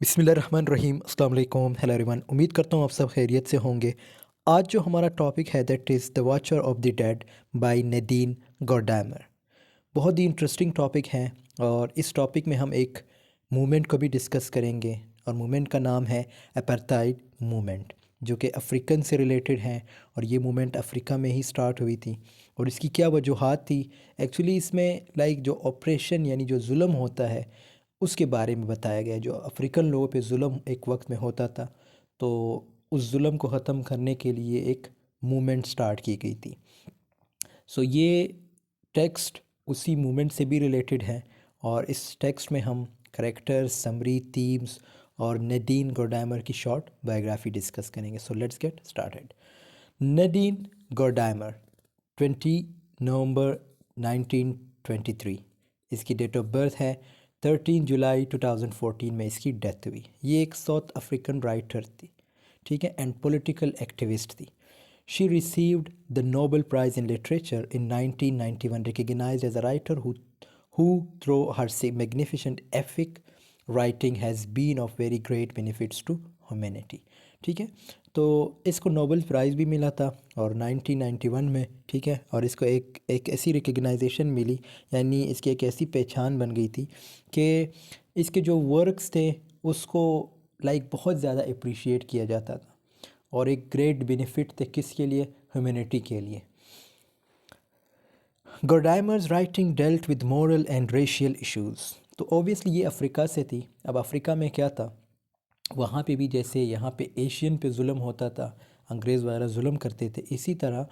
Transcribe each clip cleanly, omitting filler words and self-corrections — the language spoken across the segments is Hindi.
बिस्मिल्लाहिर्रहमानिर्रहीम अस्सलाम वालेकुम हेलो एवरीवन। उम्मीद करता हूँ आप सब खैरियत से होंगे। आज जो हमारा टॉपिक है that is the watcher of the dead by Nadine Gordimer. बहुत ही इंटरेस्टिंग टॉपिक है और इस टॉपिक में हम एक मूवमेंट को भी डिस्कस करेंगे और मूवमेंट का नाम है अपार्थाइड मूवमेंट, जो कि अफ्रीकन से रिलेटेड है और ये मूवमेंट अफ्रीका में ही स्टार्ट हुई थी। और इसकी क्या वजूहात थी एक्चुअली इसमें, लाइक जो ऑपरेशन यानी जो जुल्म होता है उसके बारे में बताया गया है। जो अफ्रीकन लोगों पे जुल्म एक वक्त में होता था, तो उस जुल्म को ख़त्म करने के लिए एक मूवमेंट स्टार्ट की गई थी। सो ये टेक्स्ट उसी मूवमेंट से भी रिलेटेड है और इस टेक्स्ट में हम करेक्टर्स, समरी, थीम्स और नदीन गोडाइमर की शॉर्ट बायोग्राफी डिस्कस करेंगे। So let's get started. Nadine Gordimer 20 नवंबर 1923 इसकी डेट ऑफ बर्थ है। 13 जुलाई 2014 में इसकी डेथ हुई। ये एक साउथ अफ्रीकन राइटर थी, ठीक है, एंड पॉलिटिकल एक्टिविस्ट थी। She received the Nobel price in literature in 1991, recognized as a writer who through her magnificent epic writing has been of very great benefits to humanity। ठीक है, तो इसको नोबेल प्राइज़ भी मिला था और 1991 में, ठीक है, और इसको एक ऐसी रिकग्नाइजेशन मिली, यानी इसकी एक ऐसी पहचान बन गई थी कि इसके जो वर्क्स थे उसको लाइक बहुत ज़्यादा अप्रिशिएट किया जाता था और एक ग्रेट बेनिफिट थे किसके लिए, ह्यूमैनिटी के लिए। Gordimer's writing dealt with moral and racial issues. तो ऑब्वियसली ये अफ्रीका से थी। अब अफ्रीका में क्या था, वहाँ पे भी जैसे यहाँ पे एशियन पे जुल्म होता था, अंग्रेज़ वगैरह जुल्म करते थे, इसी तरह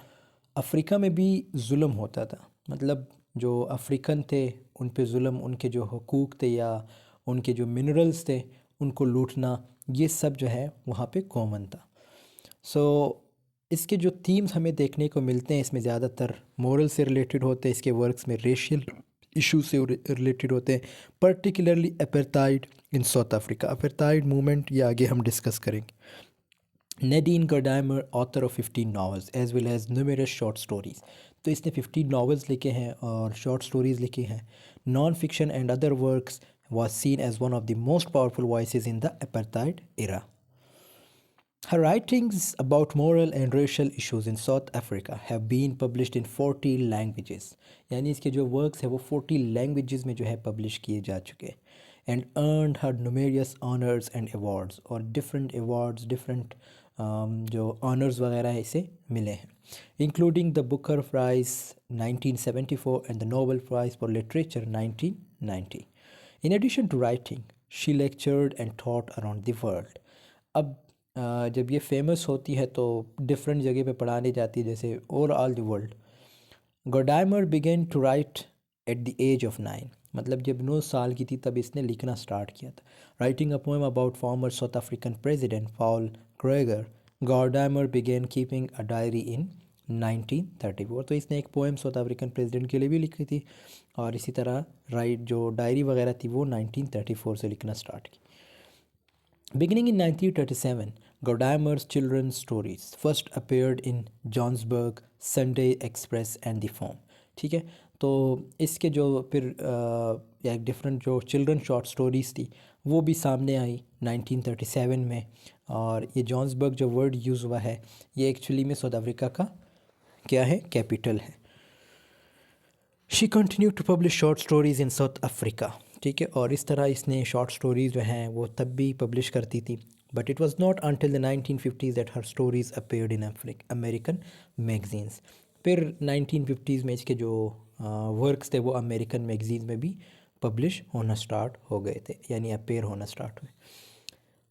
अफ्रीका में भी जुल्म होता था। मतलब जो अफ्रीकन थे उन पे जुल्म, उनके जो हकूक़ थे या उनके जो मिनरल्स थे उनको लूटना, ये सब जो है वहाँ पे कॉमन था। सो इसके जो थीम्स हमें देखने को मिलते हैं इसमें ज़्यादातर मोरल से रिलेटेड होते हैं, इसके वर्क्स में रेशियल इशू से रिलेटेड होते हैं, particularly apartheid in South Africa. Apartheid movement ये आगे हम डिस्कस करेंगे। Nadine Gordimer author of 15 novels as well as numerous short stories. तो इसने 15 नावल्स लिखे हैं और शॉर्ट स्टोरीज़ लिखी हैं। Non fiction and other works was seen as one of the most powerful voices in the apartheid era. Her writings about moral and racial issues in South Africa have been published in 40 languages। यानी इसके जो वर्क्स है वो 40 लैंग्वेजेस में जो है पब्लिश किए जा चुके हैं। And earned her numerous honours and awards, और डिफरेंट अवार्ड्स, डिफरेंट जो ऑनर्स वगैरह है इसे मिले हैं, including the Booker Prize 1974 and the Nobel Prize for literature 1990। In addition to writing, she lectured and taught around the world। अब जब ये फेमस होती है तो डिफरेंट जगह पे पढ़ाने जाती है, जैसे over all the world. Gordimer began to write at the age of 9, मतलब जब 9 साल की थी तब इसने लिखना स्टार्ट किया था। Writing a poem about former South African president Paul Kruger, Gordimer began keeping a diary in 1934। तो इसने एक पोएम साउथ अफ्रीकन प्रेसिडेंट के लिए भी लिखी थी और इसी तरह राइट जो डायरी वगैरह थी वो 1934 से लिखना स्टार्ट की। Beginning in 1937, Godimer's children's stories first appeared in Johannesburg, Sunday Express and The Form। ठीक है, तो इसके जो फिर एक डिफरेंट जो चिल्ड्रन शॉर्ट स्टोरीज़ थी वो भी सामने आई 1937 में। और ये जॉन्सबर्ग जो वर्ड यूज़ हुआ है ये एक्चुअली में साउथ अफ्रीका का क्या है, कैपिटल है। She continue to publish short stories in South Africa. ठीक है, और इस तरह इसने शॉर्ट स्टोरीज़ जो हैं वो तब भी पब्लिश करती थी। But it was not until the 1950s that her stories appeared in American magazines. फिर 1950s में इसके जो वर्क्स थे वो अमेरिकन मैगजीन्स में भी पब्लिश होना स्टार्ट हो गए थे, यानी अपीयर होना स्टार्ट हुए।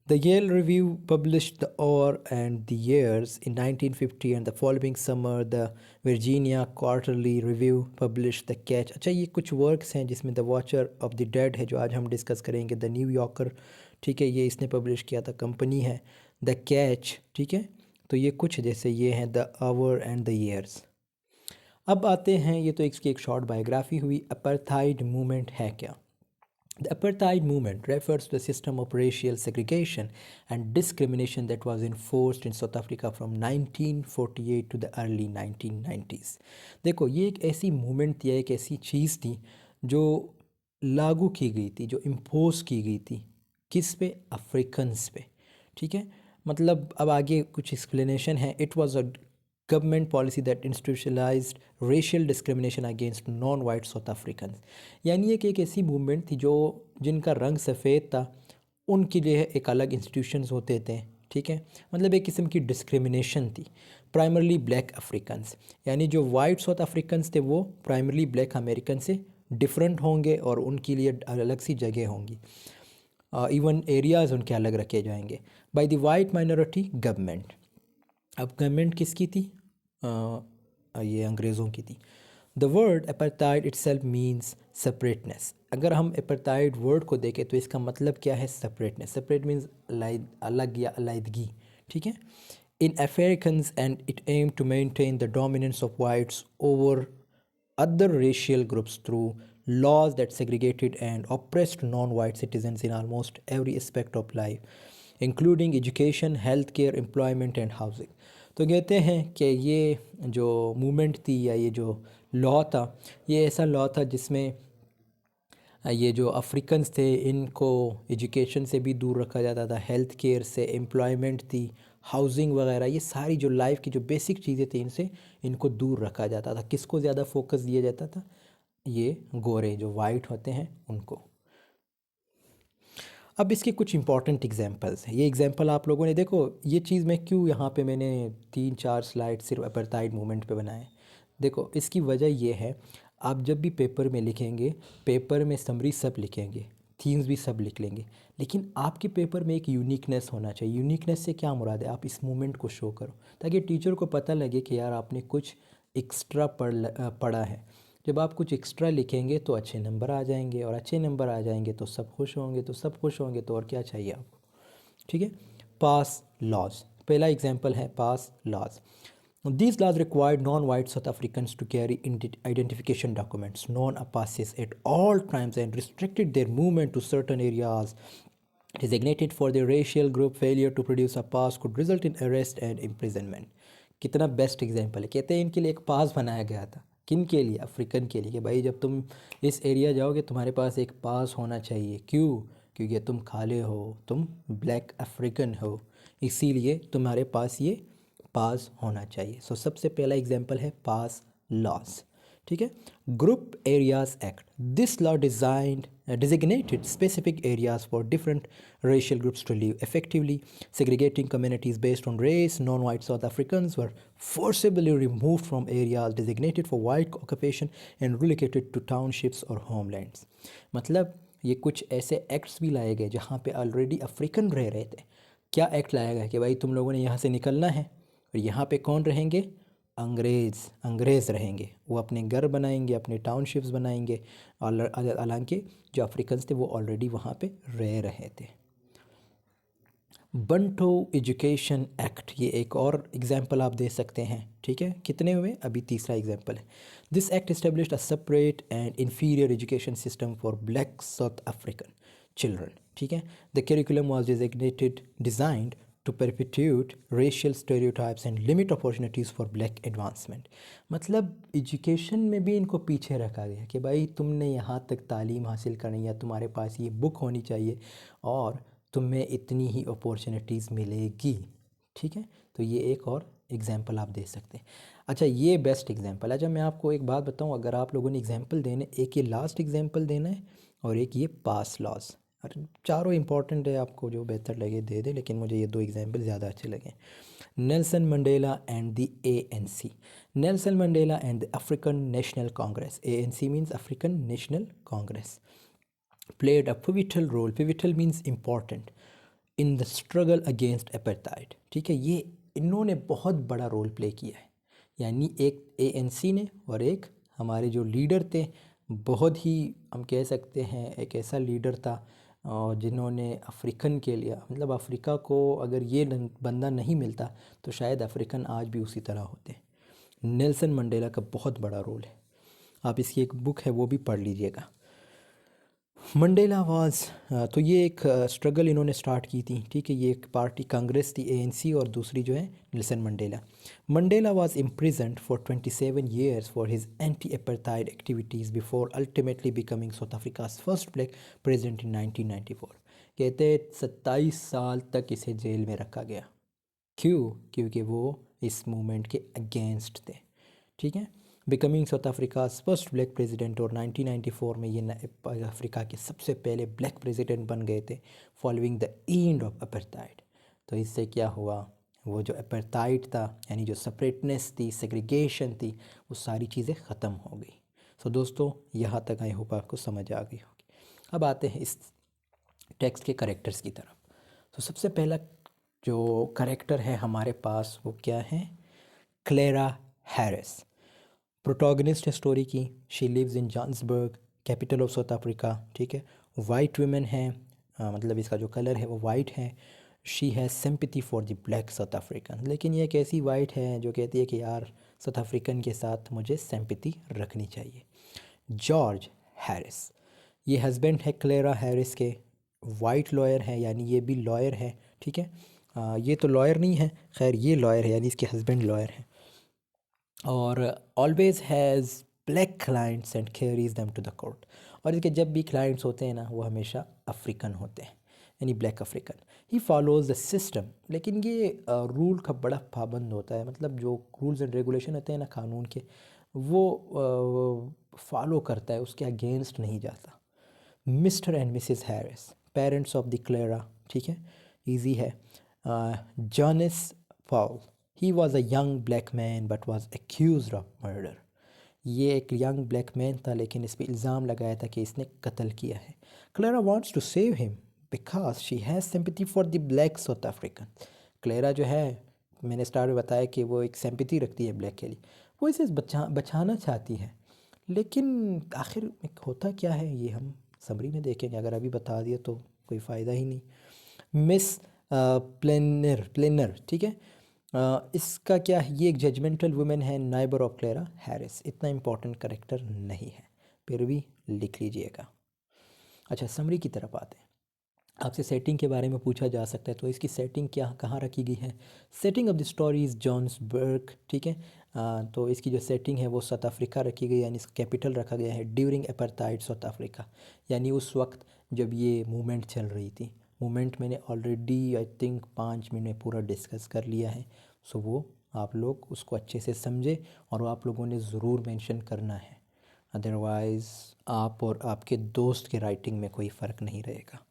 The Yale Review published The Hour and the Years in 1950 and the following summer the Virginia Quarterly Review published The Catch। अच्छा, ये कुछ वर्क्स हैं जिसमें The Watcher of the Dead है जो आज हम डिस्कस करेंगे। द न्यू यॉर्कर, ठीक है, ये इसने पब्लिश किया था, कंपनी है। द कैच, ठीक है, तो ये कुछ जैसे ये हैं the our and the years. अब आते हैं, ये तो इसकी एक शॉर्ट बायोग्राफी हुई। अपार्थाइड मूवमेंट है क्या? The apartheid movement refers to the system of racial segregation and discrimination that was enforced in South Africa from 1948 to the early 1990s। देखो, ये एक ऐसी मूवमेंट थी, एक ऐसी चीज़ थी जो लागू की गई थी, जो इम्पोज की गई थी किस पे? अफ्रीकन्स पे, ठीक है। मतलब अब आगे कुछ एक्सप्लेनेशन है। It was a government policy that institutionalised racial discrimination against non white south African, यानी ये कि एक ऐसी मूवमेंट थी जो जिनका रंग सफ़ेद था उनके लिए एक अलग इंस्टीट्यूशंस होते थे, ठीक है। मतलब एक किस्म की डिस्क्रिमिनेशन थी। प्राइमरली ब्लैक अफ्रीकन्स, यानी जो वाइट साउथ अफ्रीकन्स थे वो प्राइमरली ब्लैक अमेरिकन से डिफरेंट होंगे और उनके लिए अलग सी जगह होंगी। इवन एरियाज़ उनके अलग रखे जाएंगे by the white minority government. अब गवर्नमेंट किसकी थी? ये अंग्रेज़ों की थी। The word apartheid itself means separateness. अगर हम अपार्थाइड वर्ड को देखें तो इसका मतलब क्या है? सेपरेटनेस। सेपरेट मीन्स अलग या अलहदगी, ठीक है। In Afrikaans and it aim to maintain the dominance of whites over other racial groups through laws that segregated and oppressed non-white citizens in almost every aspect of life, including education, healthcare, employment and housing. तो कहते हैं कि ये जो मूवमेंट थी या ये जो लॉ था, ये ऐसा लॉ था जिसमें ये जो अफ्रीकन्स थे इनको एजुकेशन से भी दूर रखा जाता था, हेल्थ केयर से, एम्प्लॉयमेंट थी, हाउसिंग वगैरह, ये सारी जो लाइफ की जो बेसिक चीज़ें थी इनसे इनको दूर रखा जाता था। किसको ज़्यादा फोकस दिया जाता था? ये गोरे जो वाइट होते हैं उनको। अब इसके कुछ इंपॉर्टेंट एग्जांपल्स हैं। ये एग्जांपल आप लोगों ने देखो, ये चीज़ मैं क्यों यहाँ पे मैंने 3-4 स्लाइड सिर्फ अपार्थाइड मूवमेंट पे बनाए। देखो इसकी वजह ये है, आप जब भी पेपर में लिखेंगे, पेपर में समरी सब लिखेंगे, थीम्स भी सब लिख लेंगे, लेकिन आपके पेपर में एक यूनिकनेस होना चाहिए। यूनिकनेस से क्या मुराद है? आप इस मूवमेंट को शो करो ताकि टीचर को पता लगे कि यार आपने कुछ एक्स्ट्रा पढ़ा है। जब आप कुछ एक्स्ट्रा लिखेंगे तो अच्छे नंबर आ जाएंगे, और अच्छे नंबर आ जाएंगे तो सब खुश होंगे, तो सब खुश होंगे तो और क्या चाहिए आपको, ठीक है। पास लॉज, पहला एग्जांपल है पास laws. These laws required non-white South Africans to carry identification documents known as passes at all times and restricted their movement to certain areas designated for their racial group. Failure to produce a pass could result in arrest and imprisonment. कितना बेस्ट एग्जांपल है। कहते हैं इनके लिए एक पास बनाया गया था। किन के लिए? अफ्रीकन के लिए, कि भाई जब तुम इस एरिया जाओगे तुम्हारे पास एक पास होना चाहिए। क्यों? क्योंकि तुम काले हो, तुम ब्लैक अफ्रीकन हो, इसीलिए तुम्हारे पास ये पास होना चाहिए। सो सबसे पहला एग्जांपल है पास लॉस, ठीक है। Group areas act, this law designed designated specific areas for different racial groups to live effectively, segregating communities based on race. Non-white South Africans were forcibly removed from areas designated for white occupation and relocated to townships or homelands. मतलब ये कुछ ऐसे एक्ट्स भी लाए गए जहाँ पे ऑलरेडी अफ्रीकन रह रहे थे। क्या एक्ट लाया गया कि भाई तुम लोगों ने यहाँ से निकलना है, और यहाँ पे कौन रहेंगे? अंग्रेज़ रहेंगे। वो अपने घर बनाएंगे, अपने टाउनशिप्स बनाएंगे, और हालांकि जो अफ्रीकन्स थे वो ऑलरेडी वहाँ पे रह रहे थे। बंटो एजुकेशन एक्ट, ये एक और एग्जांपल आप दे सकते हैं, ठीक है। कितने हुए? अभी तीसरा एग्जांपल है। This act established a separate and inferior education system for black South African children, ठीक है। The curriculum was designed to perpetuate racial stereotypes and limit opportunities for black advancement. मतलब एजुकेशन में भी इनको पीछे रखा गया कि भाई तुमने यहाँ तक तालीम हासिल करनी है, तुम्हारे पास ये बुक होनी चाहिए और तुम्हें इतनी ही अपॉर्चुनिटीज़ मिलेगी, ठीक है। तो ये एक और एग्जांपल आप दे सकते हैं। अच्छा ये बेस्ट एग्जांपल है। अच्छा मैं आपको एक बात बताऊं, अगर आप लोगों ने एग्जांपल देने, एक ये लास्ट एग्जांपल देना है और एक ये पास लॉस, चारों इंपॉर्टेंट है, आपको जो बेहतर लगे दे दे, लेकिन मुझे ये दो एग्जांपल ज़्यादा अच्छे लगे। Nelson Mandela and the ANC। Nelson Mandela and the African national Congress, ANC means African national Congress, played a pivotal role, pivotal means important, in the struggle against apartheid, ठीक है। ये इन्होंने बहुत बड़ा रोल प्ले किया है, यानी एक ANC ने और एक हमारे जो लीडर थे, बहुत ही हम कह सकते हैं एक ऐसा लीडर था और जिन्होंने अफ्रीकन के लिए, मतलब अफ्रीका को अगर ये बंदा नहीं मिलता तो शायद अफ्रीकन आज भी उसी तरह होते। नेल्सन मंडेला का बहुत बड़ा रोल है। आप इसकी एक बुक है वो भी पढ़ लीजिएगा। मंडेला वाज, तो ये एक स्ट्रगल इन्होंने स्टार्ट की थी, ठीक है। ये एक पार्टी कांग्रेस थी ANC और दूसरी जो है Nelson Mandela. Mandela was imprisoned for 27 years for his anti apartheid activities before ultimately becoming South Africa's first black president in 1994। कहते 27 साल तक इसे जेल में रखा गया। क्यों? क्योंकि वो इस मूवमेंट के अगेंस्ट थे। ठीक है। Becoming south Africa first black president, और 1994 में ये अफ्रीका के सबसे पहले ब्लैक प्रेसिडेंट बन गए थे फॉलोइंग द एंड ऑफ अपर्टाइड। तो इससे क्या हुआ, वो जो अपर्टाइड था यानी जो सेपरेटनेस थी, सेग्रीगेशन थी, वो सारी चीज़ें ख़त्म हो गई। सो दोस्तों, यहाँ तक आई होप आपको समझ आ गई होगी। अब आते हैं इस टेक्स्ट के करेक्टर्स की तरफ। तो सबसे पहला जो करेक्टर है हमारे पास वो क्या है? Clara Harris. प्रोटोगनिस्ट है स्टोरी की। She lives in Johannesburg, capital of South Africa. ठीक है। वाइट वुमेन है, मतलब इसका जो कलर है वो वाइट है। She has sympathy for the black South African. लेकिन ये एक ऐसी वाइट है जो कहती है कि यार साउथ अफ्रीकन के साथ मुझे सिंपैथी रखनी चाहिए। जॉर्ज हैरिस, ये हस्बैंड है क्लेरा हैरिस के। वाइट लॉयर है, यानी ये भी लॉयर है। ठीक है। ये तो लॉयर नहीं है, खैर ये लॉयर है, यानी इसके हस्बैंड लॉयर हैं। और always has black clients and carries them to the court. और इसके जब भी क्लाइंट्स होते हैं ना, वो हमेशा अफ्रीकन होते हैं, यानी black African. He follows the system, लेकिन ये रूल का बड़ा पाबंद होता है। मतलब जो रूल्स एंड रेगुलेशन होते हैं ना कानून के, वो फॉलो करता है, उसके अगेंस्ट नहीं जाता। Mister and missus Harris, parents of the Clara. ठीक है, इजी है। Jonis Paul, he was a young black man but was accuse of murder. ये एक यंग ब्लैक मैन था, लेकिन इस पर इल्ज़ाम लगाया था कि इसने कत्ल किया है। Clara wants to save him because she has sympathy for the black South African. Clara जो है, मैंने स्टार्ट में बताया कि वो एक सिंपैथी रखती है ब्लैक के लिए, वो इसे बचाना चाहती है। लेकिन आखिर में होता क्या है ये हम समरी में देखेंगे, अगर अभी बता दिया तो कोई फ़ायदा ही नहीं। मिस प्लेनर, ठीक है। इसका क्या है, ये एक जजमेंटल वुमेन है, नाइबर ऑफ क्लेरा हैरिस। इतना इंपॉर्टेंट करेक्टर नहीं है, फिर भी लिख लीजिएगा। अच्छा, समरी की तरफ आते हैं। आपसे सेटिंग के बारे में पूछा जा सकता है, तो इसकी सेटिंग क्या कहाँ रखी गई है? Setting of the story is Johannesburg. ठीक है। तो इसकी जो सेटिंग है वो साउथ अफ्रीका रखी गई, यानी इसका कैपिटल रखा गया है ड्यूरिंग अपार्थाइड साउथ अफ्रीका, यानी उस वक्त जब ये मूवमेंट चल रही थी। मूवमेंट मैंने ऑलरेडी आई थिंक 5 मिनट में पूरा डिस्कस कर लिया है। सो वो आप लोग उसको अच्छे से समझे, और वो आप लोगों ने ज़रूर मेंशन करना है, अदरवाइज़ आप और आपके दोस्त के राइटिंग में कोई फ़र्क नहीं रहेगा।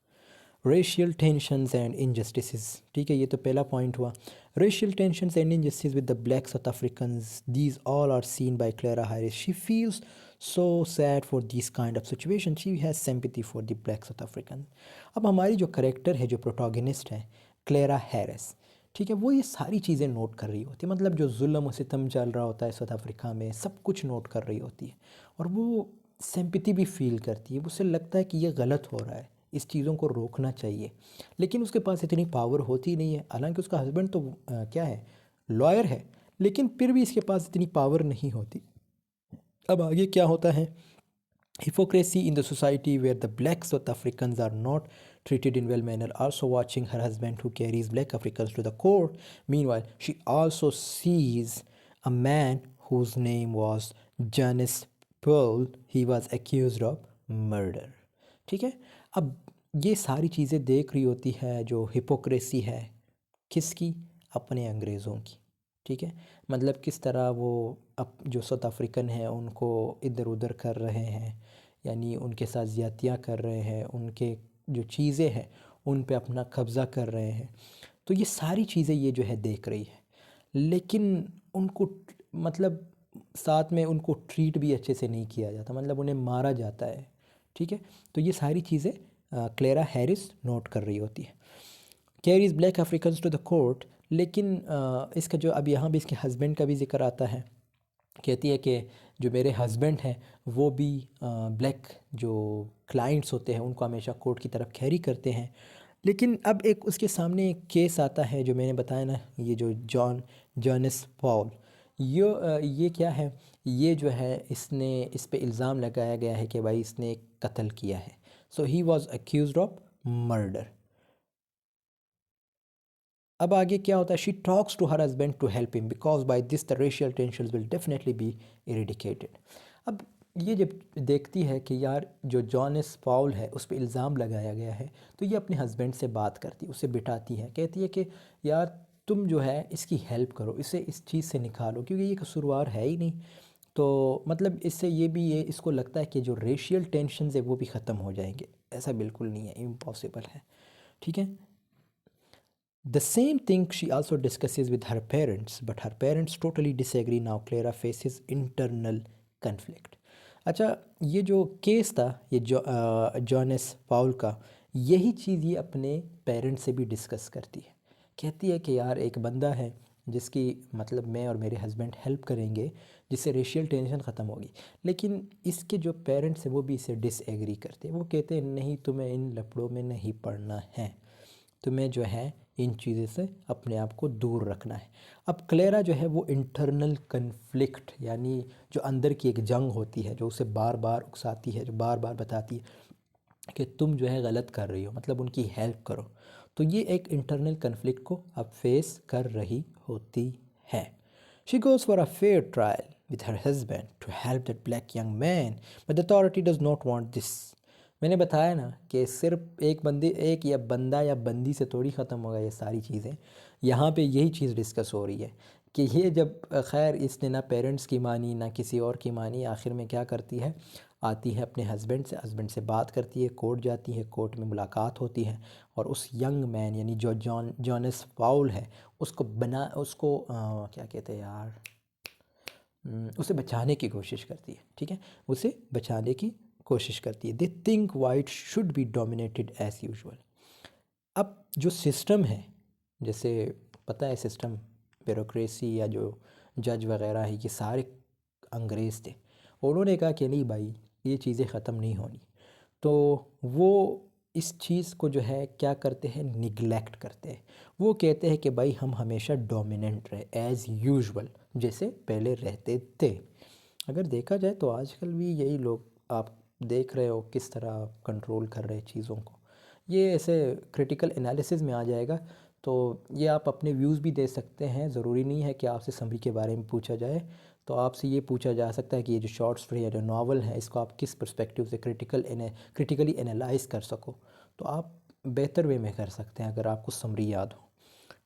रेशियल टेंशंस एंड इनजस्टिसेस, ठीक है, ये तो पहला पॉइंट हुआ। Racial tensions and injustice with the black South Africans, these all are seen by Clara Harris. She feels so sad for this kind of situation, she has sympathy for the black South African. अब हमारी जो करेक्टर है, जो प्रोटोगनिस्ट है क्लेरा हैरिस, ठीक है, वो ये सारी चीज़ें नोट कर रही होती है। मतलब जो जुल्म और सितम चल रहा होता है साउथ अफ्रीका में, सब कुछ नोट कर रही होती है, और वो सिंपैथी भी फील करती है। उसे लगता है कि ये गलत हो रहा है, इस चीज़ों को रोकना चाहिए, लेकिन उसके पास इतनी पावर होती नहीं है। हालांकि उसका हस्बैंड तो क्या है, लॉयर है, लेकिन फिर भी इसके पास इतनी पावर नहीं होती। अब आगे क्या होता है? Hypocrisy in the society where the black South Africans are not treated in well manner. Also watching her husband who carries black Africans to the court. Meanwhile, she also sees a man whose name was Janice Pearl. He was accused of murder. ठीक है। अब ये सारी चीज़ें देख रही होती है, जो हिपोक्रेसी है किसकी? अपने अंग्रेज़ों की। ठीक है। मतलब किस तरह वो अब जो साउथ अफ्रीकन हैं उनको इधर उधर कर रहे हैं, यानी उनके साथ ज़्यादतियाँ कर रहे हैं, उनके जो चीज़ें हैं उन पे अपना कब्ज़ा कर रहे हैं। तो ये सारी चीज़ें ये जो है देख रही है, लेकिन उनको मतलब साथ में उनको ट्रीट भी अच्छे से नहीं किया जाता, मतलब उन्हें मारा जाता है। ठीक है। तो ये सारी चीज़ें क्लेरा हैरिस नोट कर रही होती है। Carries black Africans to the court, लेकिन इसका जो अब यहाँ भी इसके हस्बैंड का भी जिक्र आता है। कहती है कि जो मेरे हस्बैंड हैं वो भी ब्लैक जो क्लाइंट्स होते हैं उनको हमेशा कोर्ट की तरफ कैरी करते हैं। लेकिन अब एक उसके सामने एक केस आता है, जो मैंने बताया ना, ये जो जॉनिस पॉल, ये क्या है, ये जो है इसने इस पे इल्ज़ाम लगाया गया है कि भाई इसने एक कत्ल किया है। So he was accused of murder. अब आगे क्या होता है? She talks to her husband to help him because by this the racial tensions will definitely be eradicated. अब ये जब देखती है कि यार जो जॉनस पाउल है उस पे इल्ज़ाम लगाया गया है, तो ये अपने हस्बैंड से बात करती है, उसे बिठाती है, कहती है कि यार तुम जो है इसकी हेल्प करो, इसे इस चीज़ से निकालो क्योंकि ये कसूरवार है ही नहीं। तो मतलब इससे ये इसको लगता है कि जो रेशियल टेंशन्स है वो भी ख़त्म हो जाएंगे। ऐसा बिल्कुल नहीं है, इम्पॉसिबल है। ठीक है। The same thing she also discusses with her parents, but her parents totally disagree. Now Clara faces internal conflict. अच्छा, ये जो केस था ये जॉनस पाउल का, यही चीज़ ये अपने पेरेंट्स से भी डिस्कस करती है। कहती है कि यार एक बंदा है जिसकी मतलब मैं और मेरे हस्बैंड हेल्प करेंगे, जिससे रेशियल टेंशन ख़त्म होगी, लेकिन इसके जो पेरेंट्स हैं वो भी इसे डिसएग्री करते हैं। वो कहते हैं नहीं, तुम्हें इन लफड़ों में नहीं पड़ना है, तुम्हें जो है इन चीज़ों से अपने आप को दूर रखना है। अब क्लेरा जो है वो इंटरनल कन्फ्लिक्ट, यानी जो अंदर की एक जंग होती है जो उसे बार बार उकसाती है, जो बार बार बताती है कि तुम जो है गलत कर रही हो, मतलब उनकी हेल्प करो। तो ये एक इंटरनल कन्फ्लिक्ट को अब फेस कर रही होती है। She goes for a fair trial with her husband to help that black young man, but the authority does not want this. मैंने बताया ना कि सिर्फ एक या बंदा या बंदी से थोड़ी ख़त्म होगा ये सारी चीज़ें। यहाँ पे यही चीज़ डिस्कस हो रही है कि ये जब खैर इसने ना पेरेंट्स की मानी ना किसी और की मानी, आखिर में क्या करती है, आती है अपने हस्बैंड से बात करती है, कोर्ट जाती है, कोर्ट में मुलाकात होती है और उस यंग मैन यानी जो जॉनस पाउल है उसको क्या कहते हैं यार, उसे बचाने की कोशिश करती है। ठीक है, उसे बचाने की कोशिश करती है। They think white should be dominated as usual. अब जो सिस्टम है, जैसे पता है सिस्टम, ब्यूरोक्रेसी या जो जज वगैरह है, ये सारे अंग्रेज़ थे। उन्होंने कहा कि नहीं भाई, ये चीज़ें ख़त्म नहीं होनी। तो वो इस चीज़ को जो है क्या करते हैं, निगलेक्ट करते हैं। वो कहते हैं कि भाई हम हमेशा डोमिनेंट रहे एज़ यूजुअल, जैसे पहले रहते थे। अगर देखा जाए तो आजकल भी यही लोग आप देख रहे हो किस तरह कंट्रोल कर रहे हैं चीज़ों को। ये ऐसे क्रिटिकल एनालिसिस में आ जाएगा, तो ये आप अपने व्यूज़ भी दे सकते हैं। ज़रूरी नहीं है कि आपसे समरी के बारे में पूछा जाए, तो आपसे ये पूछा जा सकता है कि ये जो शॉर्ट स्टोरी या जो नावल है इसको आप किस पर्सपेक्टिव से क्रिटिकली एनालाइज कर सको, तो आप बेहतर वे में कर सकते हैं अगर आपको समरी याद हो।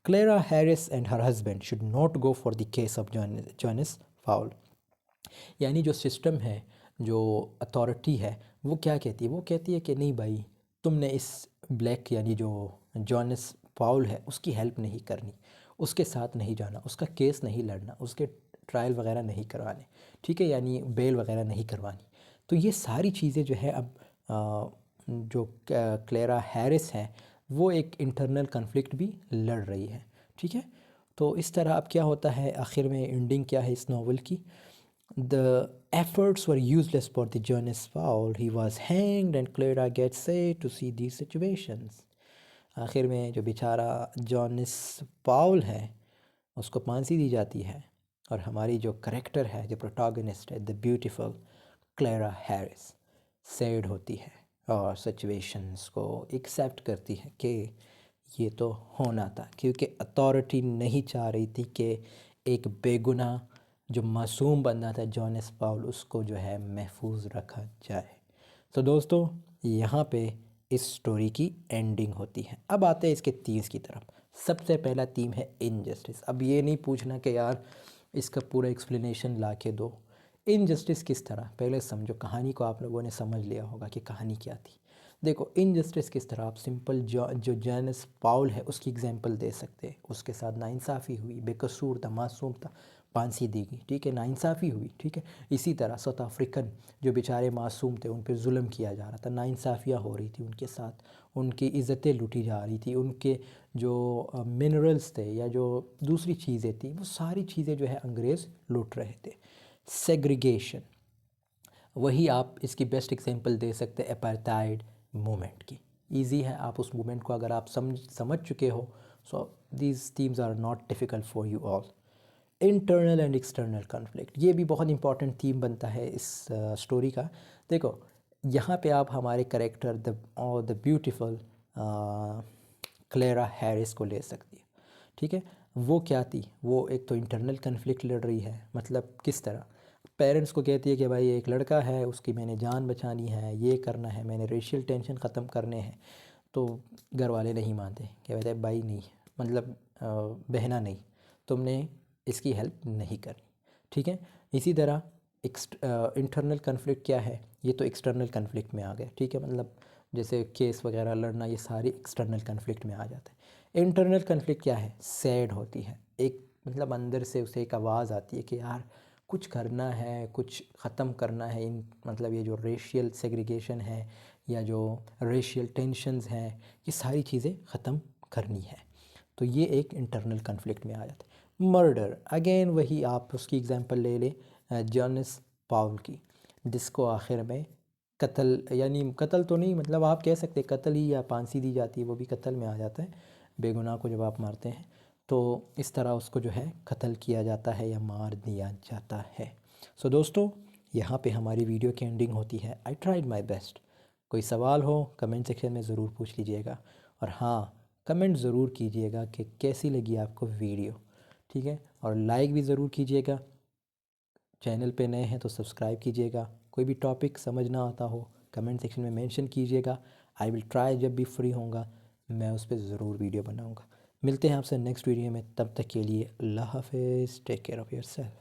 Clara Harris and her husband should not go for the case of Jonas Fowl. यानी जो सिस्टम है, जो अथॉरिटी है, वो क्या कहती है, वो कहती है कि नहीं भाई, तुमने इस ब्लैक यानी जो जॉनस पाउल है उसकी हेल्प नहीं करनी, उसके साथ नहीं जाना, उसका केस नहीं लड़ना, उसके ट्रायल वगैरह नहीं करवाने। ठीक है, यानी बेल वगैरह नहीं करवानी। तो ये सारी चीज़ें जो है अब जो क्लेरा हैरिस है वो एक इंटरनल कन्फ्लिक्ट भी लड़ रही है। ठीक है, तो इस तरह अब क्या होता है, आखिर में एंडिंग क्या है इस नावल की। The efforts were useless for the Jonas Fowl. He was hanged and Clara gets saved to see these situations. आखिर में जो बेचारा जॉनस पाउल है उसको फांसी दी जाती है और हमारी जो करेक्टर है, जो प्रोटोगनिस्ट है, the beautiful Clara Harris, said होती है और सिचुएशंस को एक्सेप्ट करती है कि ये तो होना था, क्योंकि अथॉरिटी नहीं चाह रही थी कि एक बेगुनाह जो मासूम बंदा था जॉनस पाउल उसको जो है महफूज रखा जाए। तो दोस्तों, यहाँ पे इस स्टोरी की एंडिंग होती है। अब आते हैं इसके थीम्स की तरफ। सबसे पहला थीम है इनजस्टिस। अब ये नहीं पूछना कि यार इसका पूरा एक्सप्लेनेशन ला के दो। इनजस्टिस किस तरह, पहले समझो, कहानी को आप लोगों ने समझ लिया होगा कि कहानी क्या थी। देखो इनजस्टिस किस तरह, आप सिंपल जो जॉनस पाउल है उसकी एग्जांपल दे सकते हैं। उसके साथ नाइंसाफ़ी हुई, बेकसूर था, मासूम था, फांसी दी गई। ठीक है, नाइंसाफ़ी हुई। ठीक है, इसी तरह साउथ अफ्रीकन जो बेचारे मासूम थे उन पर जुल्म किया जा रहा था, नाइंसाफ़ियाँ हो रही थी उनके साथ, उनकी इज़्ज़तें लूटी जा रही थी, उनके जो मिनरल्स थे या जो दूसरी चीज़ें थी वो सारी चीज़ें जो है अंग्रेज़ लूट रहे थे। सेग्रीगेशन, वही आप इसकी बेस्ट एग्जांपल दे सकते हैं अपार्थाइड मूवमेंट की। इजी है, आप उस मूवमेंट को अगर आप समझ चुके हो, so these themes are not difficult for you all. Internal and external conflict, ये भी बहुत इंपॉर्टेंट थीम बनता है इस स्टोरी का। देखो यहाँ पे आप हमारे character the beautiful Clara Harris को ले सकती है। ठीक है, वो क्या थी, वो एक तो इंटरनल कन्फ्लिक्ट लड़ रही है, मतलब किस तरह, पेरेंट्स को कहती है कि भाई एक लड़का है, उसकी मैंने जान बचानी है, ये करना है, मैंने रेशियल टेंशन ख़त्म करने हैं। तो घर वाले नहीं मानते, कहते हैं भाई नहीं, मतलब बहना नहीं, तुमने इसकी हेल्प नहीं करनी, ठीक है। इसी तरह इंटरनल कन्फ्लिक्ट क्या है, ये तो एक्सटर्नल कन्फ्लिक्ट में आ गया, ठीक है। मतलब जैसे केस वगैरह लड़ना, ये सारी एक्सटर्नल कन्फ्लिक्ट में आ जाते हैं। इंटरनल कन्फ्लिक्ट क्या है, सैड होती है, एक मतलब अंदर से उसे एक आवाज़ आती है कि यार कुछ करना है, कुछ ख़त्म करना है इन, मतलब ये जो रेशियल सेग्रीगेशन है या जो रेशियल टेंशन्स हैं, ये सारी चीज़ें ख़त्म करनी है। तो ये एक इंटरनल कन्फ्लिक्ट में आ जाता है। मर्डर, अगेन वही आप उसकी एग्जांपल ले लें जॉनस पाउल की, जिसको आखिर में कत्ल, यानी कत्ल तो नहीं, मतलब आप कह सकते हैं कत्ल ही, या फांसी दी जाती है, वो भी कत्ल में आ जाता है, बेगुनाह को जब आप मारते हैं। तो इस तरह उसको जो है कत्ल किया जाता है या मार दिया जाता है। सो दोस्तों, यहाँ पे हमारी वीडियो की एंडिंग होती है। I tried my best. कोई सवाल हो कमेंट सेक्शन में ज़रूर पूछ लीजिएगा, और हाँ, कमेंट ज़रूर कीजिएगा कि कैसी लगी आपको वीडियो, ठीक है। और लाइक भी ज़रूर कीजिएगा, चैनल पे नए हैं तो सब्सक्राइब कीजिएगा। कोई भी टॉपिक समझ ना आता हो कमेंट सेक्शन में मेंशन कीजिएगा। आई विल ट्राई, जब भी फ्री होऊंगा मैं उस पर ज़रूर वीडियो बनाऊंगा। मिलते हैं आपसे नेक्स्ट वीडियो में, तब तक के लिए अल्लाह हाफिज़, टेक केयर ऑफ़ योरसेल्फ।